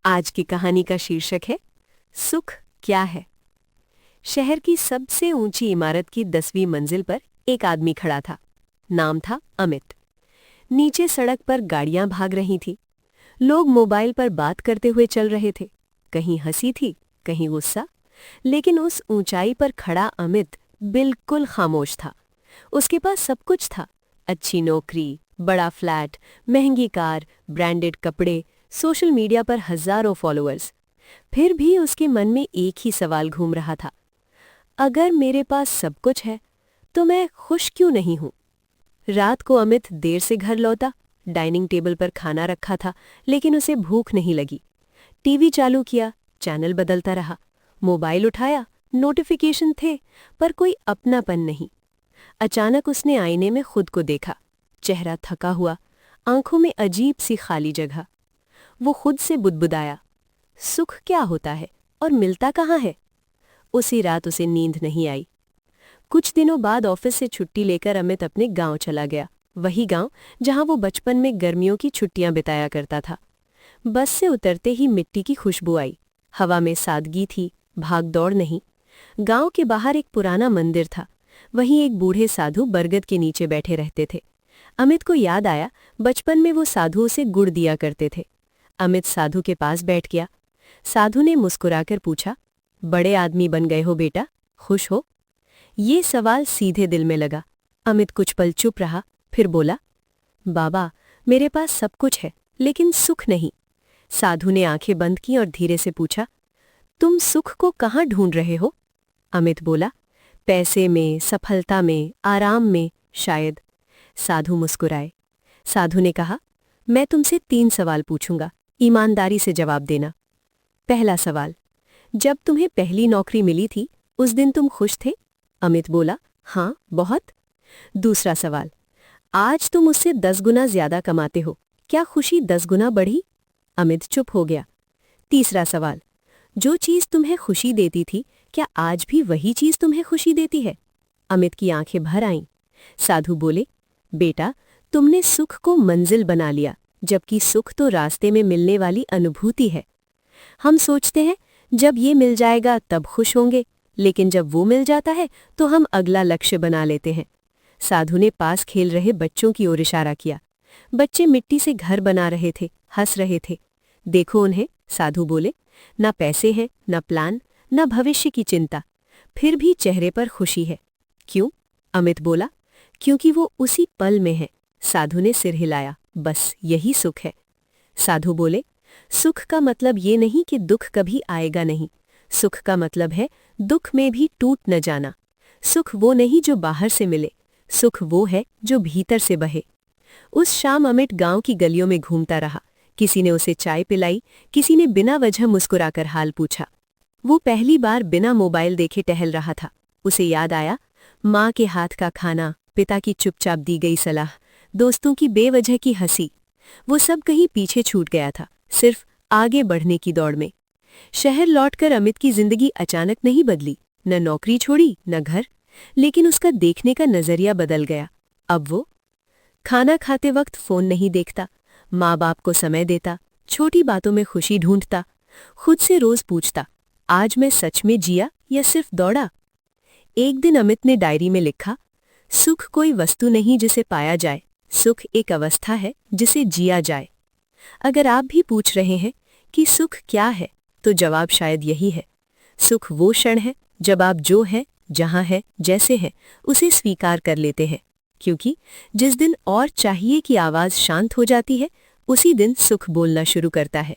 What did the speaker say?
आज की कहानी का शीर्षक है सुख क्या है। शहर की सबसे ऊंची इमारत की 10वीं मंजिल पर एक आदमी खड़ा था। नाम था अमित। नीचे सड़क पर गाड़ियां भाग रही थी। लोग मोबाइल पर बात करते हुए चल रहे थे। कहीं हंसी थी, कहीं गुस्सा। लेकिन उस ऊंचाई पर खड़ा अमित बिल्कुल खामोश था। उसके पास सब कुछ था। अच्छी नौकरी, बड़ा फ्लैट, महंगी कार, ब्रांडेड कपड़े, सोशल मीडिया पर हजारों फॉलोअर्स। फिर भी उसके मन में एक ही सवाल घूम रहा था, अगर मेरे पास सब कुछ है तो मैं खुश क्यों नहीं हूं। रात को अमित देर से घर लौटा। डाइनिंग टेबल पर खाना रखा था, लेकिन उसे भूख नहीं लगी। टीवी चालू किया, चैनल बदलता रहा। मोबाइल उठाया, नोटिफिकेशन थे, पर कोई अपनापन नहीं। अचानक उसने आईने में खुद को देखा। चेहरा थका हुआ, आंखों में अजीब सी खाली जगह। वो खुद से बुदबुदाया, सुख क्या होता है और मिलता कहाँ है। उसी रात उसे नींद नहीं आई। कुछ दिनों बाद ऑफिस से छुट्टी लेकर अमित अपने गांव चला गया। वही गांव जहां वो बचपन में गर्मियों की छुट्टियां बिताया करता था। बस से उतरते ही मिट्टी की खुशबू आई। हवा में सादगी थी, भाग दौड़ नहीं। गांव के बाहर एक पुराना मंदिर था। वहीं एक बूढ़े साधु बरगद के नीचे बैठे रहते थे। अमित को याद आया, बचपन में वो साधु उसे गुड़ दिया करते थे। अमित साधु के पास बैठ गया। साधु ने मुस्कुराकर पूछा, बड़े आदमी बन गए हो बेटा, खुश हो? ये सवाल सीधे दिल में लगा। अमित कुछ पल चुप रहा, फिर बोला, बाबा, मेरे पास सब कुछ है, लेकिन सुख नहीं। साधु ने आंखें बंद की और धीरे से पूछा, तुम सुख को कहाँ ढूंढ रहे हो? अमित बोला, पैसे में, सफलता में, आराम में, शायद। साधु मुस्कुराए। साधु ने कहा, मैं तुमसे 3 सवाल पूछूंगा, ईमानदारी से जवाब देना। पहला सवाल, जब तुम्हें पहली नौकरी मिली थी उस दिन तुम खुश थे? अमित बोला, हाँ, बहुत। दूसरा सवाल, आज तुम उससे 10 गुना ज्यादा कमाते हो, क्या खुशी 10 गुना बढ़ी? अमित चुप हो गया। तीसरा सवाल, जो चीज तुम्हें खुशी देती थी, क्या आज भी वही चीज तुम्हें खुशी देती है? अमित की आंखें भर आईं। साधु बोले, बेटा, तुमने सुख को मंजिल बना लिया, जबकि सुख तो रास्ते में मिलने वाली अनुभूति है। हम सोचते हैं जब ये मिल जाएगा तब खुश होंगे, लेकिन जब वो मिल जाता है तो हम अगला लक्ष्य बना लेते हैं। साधु ने पास खेल रहे बच्चों की ओर इशारा किया। बच्चे मिट्टी से घर बना रहे थे, हंस रहे थे। देखो उन्हें, साधु बोले, ना पैसे हैं, ना प्लान, ना भविष्य की चिंता, फिर भी चेहरे पर खुशी है। क्यों? अमित बोला, क्योंकि वो उसी पल में है। साधु ने सिर हिलाया, बस यही सुख है। साधु बोले, सुख का मतलब ये नहीं कि दुख कभी आएगा नहीं। सुख का मतलब है दुख में भी टूट न जाना। सुख वो नहीं जो बाहर से मिले, सुख वो है जो भीतर से बहे। उस शाम अमित गांव की गलियों में घूमता रहा। किसी ने उसे चाय पिलाई, किसी ने बिना वजह मुस्कुराकर हाल पूछा। वो पहली बार बिना मोबाइल देखे टहल रहा था। उसे याद आया, माँ के हाथ का खाना, पिता की चुपचाप दी गई सलाह, दोस्तों की बेवजह की हंसी। वो सब कहीं पीछे छूट गया था, सिर्फ आगे बढ़ने की दौड़ में। शहर लौटकर अमित की जिंदगी अचानक नहीं बदली। न नौकरी छोड़ी, न घर, लेकिन उसका देखने का नजरिया बदल गया। अब वो खाना खाते वक्त फोन नहीं देखता, माँ बाप को समय देता, छोटी बातों में खुशी ढूंढता, खुद से रोज पूछता, आज मैं सच में जिया या सिर्फ दौड़ा? एक दिन अमित ने डायरी में लिखा, सुख कोई वस्तु नहीं जिसे पाया जाए, सुख एक अवस्था है जिसे जिया जाए। अगर आप भी पूछ रहे हैं कि सुख क्या है, तो जवाब शायद यही है, सुख वो क्षण है जब आप जो है, जहां है, जैसे है, उसे स्वीकार कर लेते हैं। क्योंकि जिस दिन और चाहिए की आवाज शांत हो जाती है, उसी दिन सुख बोलना शुरू करता है।